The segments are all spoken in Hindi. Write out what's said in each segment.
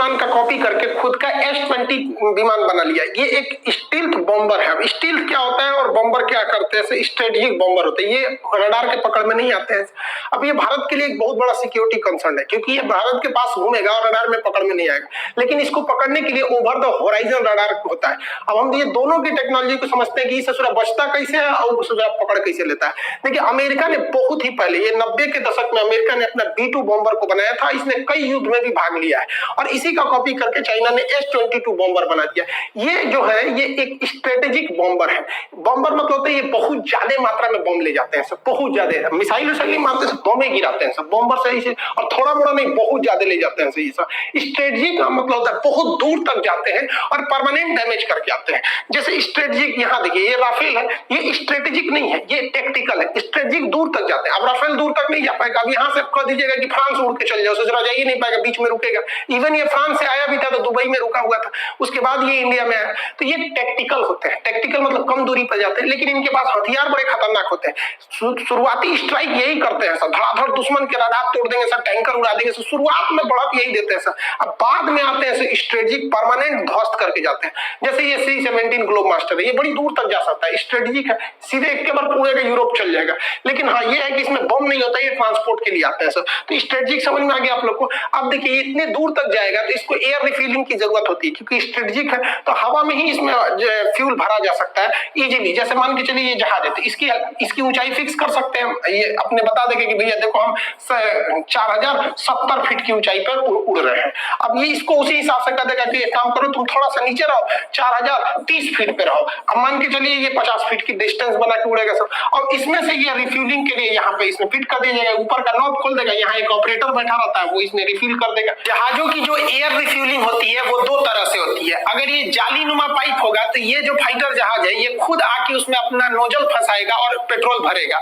विमान का कॉपी करके खुद का S-20 विमान बना लिया। ये एक स्टील्थ बॉम्बर है। स्टील्थ क्या होता है और बॉम्बर क्या करते हैं? स्ट्रेटेजिक बॉम्बर होते हैं। ये रडार के पकड़ में नहीं आते हैं। अब ये भारत के लिए एक बहुत बड़ा सिक्योरिटी कंसर्न है, क्योंकि ये भारत के पास घूमेगा और रडार में पकड़ में नहीं आएगा, लेकिन इसको पकड़ने के लिए ओवर द होराइजन रडार होता है। अब हम ये दोनों की टेक्नोलॉजी को समझते हैं कि इससे सुरा बचता कैसे है और सुरा पकड़ कैसे लेता है। देखिए, अमेरिका ने बहुत ही पहले, ये 90 के दशक में अमेरिका ने अपना B-2 बॉम्बर को बनाया था। इसने कई युद्ध में भी भाग लिया है और इसी का कॉपी करके चाइना ने S-22 बॉम्बर बना दिया। ये जो है ये एक स्ट्रेटेजिक बॉम्बर है। बॉम्बर मतलब होता है ये बहुत ज्यादा मात्रा में बम ले जाते हैं सब, बहुत ज्यादा मिसाइल नहीं मारते, सब बम गिराते हैं सब बॉम्बर से इसे, और थोड़ा मोड़ा नहीं, बहुत ज्यादा ले जाते हैं सही सब। स्ट्रेटेजिक का मतलब होता है बहुत दूर तक जाते हैं और परमानेंट डैमेज करके आते हैं। जैसे स्ट्रेटेजिक, यहाँ देखिए ये राफेल है, ये स्ट्रेटेजिक नहीं है, ये टेक्टिकल है। स्ट्रेटेजिक दूर तक जाते हैं। अब राफेल दूर तक नहीं जा पाएगा। अब यहाँ से कह दीजिएगा कि फ्रांस उड़ के चल जाओ, सोच रहा जा ही नहीं पाएगा, बीच में रुकेगा। इवन ये फ्रांस से आया भी था तो दुबई में रुका हुआ था, उसके बाद ये इंडिया में आया। तो ये टेक्टिकल होते हैं। टेक्टिकल मतलब कम दूरी पर जाते हैं, लेकिन इनके पास हथियार बड़े खतरनाक होते हैं। शुरुआती स्ट्राइक यही करते हैं सर, धड़ाधड़ दुश्मन के रडार तोड़ देंगे सर, टैंकर उड़ा देंगे सर, शुरुआत में बढ़त यही देते हैं सर। अब बाद में आते हैं स्ट्रेटेजिक परमानेंट ध्वस्त करके जाते हैं। जैसे ये C-17 ग्लोब मास्टर है, ये बड़ी दूर तक जा सकता है, स्ट्रेटेजिक है, सीधे एक के बार पूरे का यूरोप चल जाएगा। लेकिन हाँ ये है कि इसमें बम नहीं होता, ये ट्रांसपोर्ट के लिए आते हैं सर। तो स्ट्रेटेजिक समझ में आ गया आप लोग को। अब देखिए इतने दूर तक जाएगा तो इसको एयर रिफिलिंग की जरूरत होती है, क्योंकि स्ट्रेटेजिक है तो हवा में ही इसमें फ्यूल भरा जा सकता है इजीली। जैसे मान के चलिए ये जहाज है तो इसकी ऊंचाई फिक्स कर सकते हैं। ये अपने बता देंगे कि भैया देखो हम 4070 फीट की ऊंचाई पर उड़ रहे हैं। अब ये इसको उसी हिसाब से कर देगा कि एक काम करो तुम थोड़ा सा नीचे रहो, 4030 फीट पे रहो। अब मान के चलिए ये 50 फीट की डिस्टेंस बना के उड़ेगा सब। और इसमें से ये रिफ्यूलिंग के लिए यहाँ पे इसमें फिट कर दिया जाएगा, ऊपर का नॉब खोल देगा, यहाँ एक ऑपरेटर बैठा रहता है, वो इसमें रिफिल कर देगा। जहाजों की जो एयर रिफ्यूलिंग होती है वो दो तरह से होती है। अगर ये जाली नुमा पाइप होगा तो ये जो फाइटर जहाज है ये खुद आके उसमें अपना नोजल फंसाएगा और पेट्रोल भरेगा।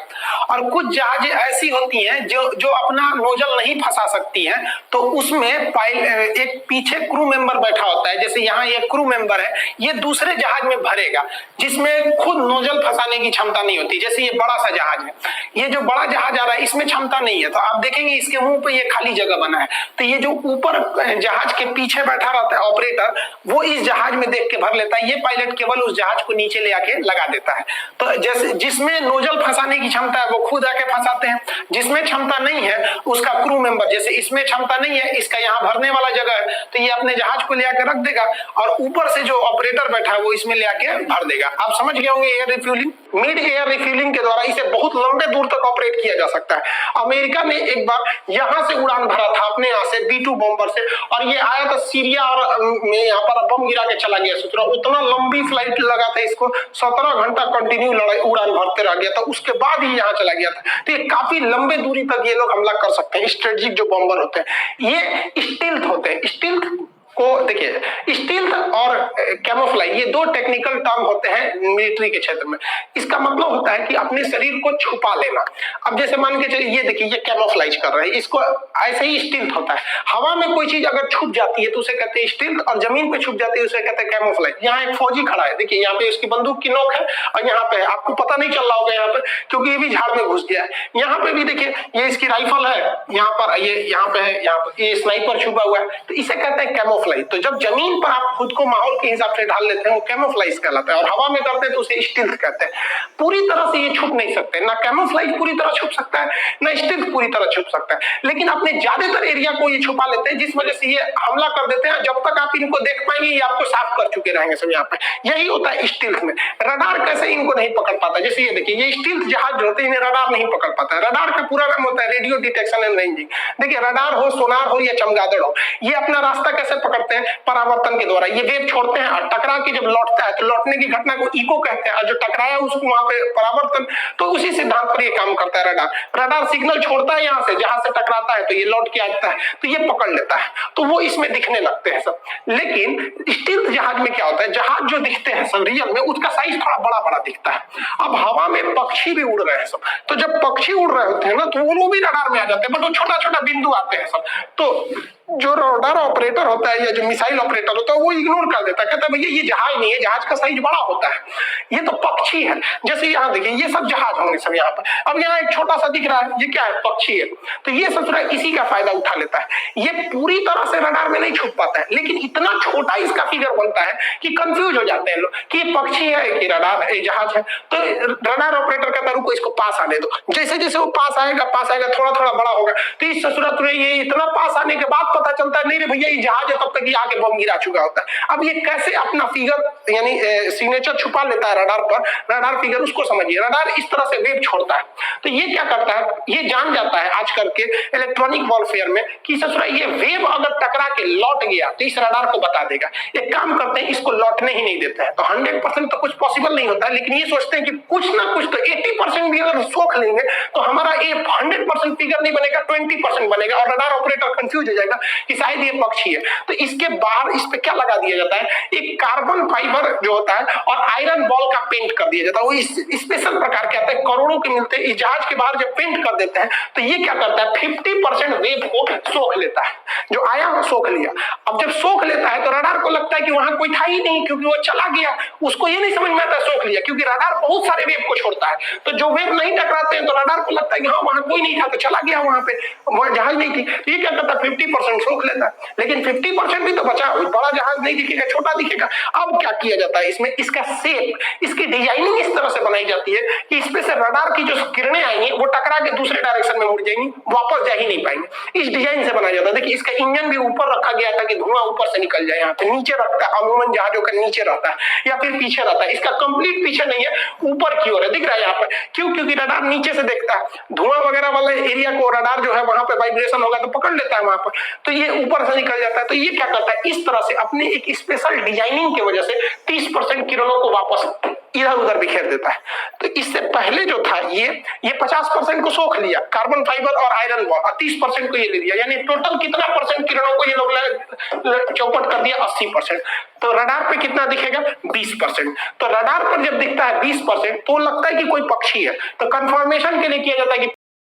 और कुछ जहाजें ऐसी होती हैं जो अपना नोजल नहीं फंसा सकती हैं, तो उसमें एक पीछे क्रू मेंबर बैठा होता है। जैसे यहाँ ये क्रू मेंबर है, ये दूसरे जहाज में भरेगा जिसमें खुद नोजल फंसाने की क्षमता नहीं होती। जैसे ये बड़ा सा जहाज है, ये जो बड़ा जहाज आ रहा है इसमें क्षमता नहीं है, तो आप देखेंगे इसके मुंह पे ये खाली जगह बना है। तो ये जो ऊपर जहाज के पीछे बैठा रहता है ऑपरेटर, वो इस जहाज में देख के भर लेता है। ये पायलट केवल उस जहाज को नीचे ले आके लगा देता है। तो जैसे जिसमें नोजल फंसाने की क्षमता है वो खुद आके फंसाते हैं, जिसमें क्षमता नहीं है उसका क्रू मेंबर, जैसे इसमें क्षमता नहीं है, इसका यहाँ भरने वाला जगह है तो ये अपने जहाज को ले आके रख देगा और ऊपर से जो ऑपरेटर बैठा है वो इसमें ले आके भर देगा। आप समझ गए होंगे air refuelling. Mid air refuelling के द्वारा इसे बहुत लंबे दूर तक ऑपरेट किया जा सकता है। अमेरिका ने एक बार यहाँ से उड़ान भरा था अपने यहाँ से B-2 बॉम्बर से, और ये आया था सीरिया और में यहाँ पर बम गिरा के चला गया। सोच रहा उतना लंबी फ्लाइट लगा था इसको, 17 घंटा कंटिन्यू उड़ान भरते रह गया था, उसके बाद ही यहाँ चला गया था। तो ये काफी लंबे दूरी तक ये लोग हमला कर सकते हैं। स्ट्रेटेजिक जो बॉम्बर होते हैं ये स्टील्थ होते हैं। स्टील्थ को देखिए, स्टील्थ और कैमोफ्लाइज ये दो टेक्निकल टर्म होते हैं मिलिट्री के क्षेत्र में। इसका मतलब होता है कि अपने शरीर को छुपा लेना। अब जैसे मान के चलिए ये देखिए ये कैमोफ्लाइज कर रहे हैं, इसको ऐसे ही स्टील्थ होता है। हवा में कोई चीज अगर छुप जाती है तो उसे कहते हैं स्टील्थ, और जमीन पे छुप जाती है उसे कहते हैं कैमोफ्लाइज। यहाँ एक फौजी खड़ा है, देखिए यहाँ पे उसकी बंदूक की नोक है और यहाँ पे आपको पता नहीं चल रहा होगा यहाँ पे, क्योंकि ये भी झाड़ में घुस गया है। यहाँ पे भी देखिए ये इसकी राइफल है, यहाँ पर ये यहाँ पे है, यहाँ पे ये स्नाइपर छुपा हुआ है, तो इसे कहते हैं कैमोफ्लाइज। तो जब जमीन पर आप खुद को माहौल के हिसाब से ढाल लेते हैं वो कैमोफ्लाइज कहलाता है, और हवा में करते हैं तो उसे स्टील्थ कहते हैं। पूरी तरह से ये छुप नहीं सकते, ना कैमोफ्लाइज पूरी तरह छुप सकता है ना स्टील्थ पूरी तरह छुप सकता है, लेकिन अपने ज्यादातर एरिया को ये छुपा लेते हैं, जिस वजह से ये हमला कर देते हैं। जब तक आप इनको देख पाएंगे ये आपको साफ कर चुके रहेंगे सब। यहाँ पे यही होता है स्टील्थ में। रडार कैसे इनको नहीं पकड़ पाता, जैसे ये देखिए ये स्टील्थ जहाज जो होते हैं इन्हें रडार नहीं पकड़ पाता है। रडार का पूरा नाम होता है रेडियो डिटेक्शन एंड रेंजिंग। देखिए रडार हो, सोनार हो या चमगादड़ हो, ये अपना रास्ता कैसे पकड़ते हैं? परावर्तन के द्वारा। ये वेव छोड़ते हैं और टकरा के जब लौटता है तो लौटने की घटना को इको कहते हैं, और जो टकराया उसको वहां पे परावर्तन। तो उसी सिद्धांत पर ये काम करता है रडार। रडार सिग्नल छोड़ता है यहाँ से, जहां से टकराता है तो ये लौट के आता है, तो ये पकड़ लेता है, तो वो इसमें दिखने लगते हैं सब। लेकिन स्टील्थ जहाज में क्या होता है, जहाज जो दिखते हैं सब रियल में उसका साइज थोड़ा बड़ा बड़ा दिखता है। अब हवा में पक्षी भी उड़ रहे हैं सब, तो जब पक्षी उड़ रहे होते हैं ना तो वो लोग भी रडार में आ जाते हैं, बट वो छोटा छोटा बिंदु आते हैं सब। तो जो रडार ऑपरेटर होता है या जो मिसाइल ऑपरेटर होता है वो इग्नोर कर देता है, कहता है भैया ये जहाज नहीं है, जहाज का साइज बड़ा होता है, ये तो पक्षी है। जैसे यहाँ देखिए ये सब जहाज होंगे सब यहाँ पर, अब यहाँ एक छोटा सा दिख रहा है, ये क्या है, पक्षी है। तो ये ससुरा इसी का फायदा उठा लेता है। ये पूरी तरह से रडार में नहीं छुप पाता है, लेकिन इतना छोटा इसका फिगर बनता है कि कंफ्यूज हो जाते हैं लोग कि ये पक्षी है कि रडार जहाज है। तो रडार ऑपरेटर कहता है रुको इसको पास आने दो। जैसे जैसे वो पास आएगा थोड़ा थोड़ा बड़ा होगा, तो इस ससुरा ये इतना पास आने के बाद पता चलता है नहीं रे भैया ये जहाज है, तब तक ये आके बम गिरा चुका होता है। अब ये कैसे अपना फिगर यानी सिग्नेचर छुपा लेता है रडार पर, रडार फिगर उसको समझिए। रडार इस तरह से वेव छोड़ता है, तो ये क्या करता है, ये जान जाता है आजकल के इलेक्ट्रॉनिक वॉरफेयर में कि ससुरा ये वेव अगर टकरा के लौट गया तो इस रडार को बता देगा। एक काम करते हैं, इसको लौटने ही नहीं देते हैं। तो 100% तो कुछ पॉसिबल नहीं होता है, लेकिन ये सोचते हैं कि कुछ ना कुछ तो 80% भी अगर सोख लेंगे तो हमारा ये 100% फिगर नहीं बनेगा, 20% बनेगा, और रडार ऑपरेटर कंफ्यूज हो जाएगा कि शायद ये पक्षी है। तो इसके बाहर इस पे क्या लगा दिया जाता है, एक कार्बन फाइबर जो होता है और आयरन बॉल का पेंट कर दिया जाता है। वो स्पेशल प्रकार के आते हैं, करोड़ों के मिलते हैं। इस जहाज के बाहर जब पेंट कर देते हैं तो ये क्या करता है, 50% वेव को सोख लेता है। जो आया वो सोख लिया। अब जब सोख लेता है तो रडार को लगता है कि वहां कोई था ही नहीं, क्योंकि वो चला गया। उसको ये नहीं समझ में आता सोख लिया, क्योंकि रडार बहुत सारे वेव को छोड़ता है। तो जो वेव नहीं टकराते हैं तो रडार को लगता है कि हाँ वहां कोई नहीं था, तो चला गया वहां पे, वहां जहाज नहीं थी। तो ये क्या करता है, 50% सोख लेता है। लेकिन 50% भी तो बचा, बड़ा जहाज नहीं दिखेगा, छोटा दिखेगा। अब क्या किया जाता है इसमें, इसका शेप, इसकी डिजाइनिंग इस तरह से बनाई जाती है कि इसमें से रडार की जो किरणें आएंगी वो टकरा के दूसरे डायरेक्शन में मुड़ जाएंगी, वापस जा ही नहीं पाएंगे। इस डिजाइन से बनाया जाता है। देखिए इसका इंजन भी ऊपर रखा गया था कि धुआं ऊपर से निकल जाए। यहाँ पे नीचे रखता है, अमूमन जहाजों का नीचे रहता है या फिर पीछे रहता है। इसका कंप्लीट पीछे नहीं है, ऊपर की ओर है, दिख रहा है यहाँ पर। क्यों, क्योंकि रडार नीचे से देखता है, धुआं वगैरह वाले एरिया को रडार जो है वहां पे वाइब्रेशन होगा तो पकड़ लेता है वहां पर, तो ये ऊपर से निकल जाता है। तो ये क्या करता है, इस तरह से अपने एक स्पेशल डिजाइनिंग की वजह से 30% किरणों को वापस इधर उधर बिखेर देता है। तो इससे पहले जो था ये 50% को सोख लिया, कार्बन फाइबर और आयरन बॉल, और 30% को ये ले लिया। यानी टोटल कितना परसेंट किरणों को ये लोग चौपट कर दिया, 80%। तो रडार पे कितना दिखेगा, 20%। तो रडार पर जब दिखता है 20% तो लगता है कि कोई पक्षी है। तो कंफर्मेशन के लिए किया जाता है कि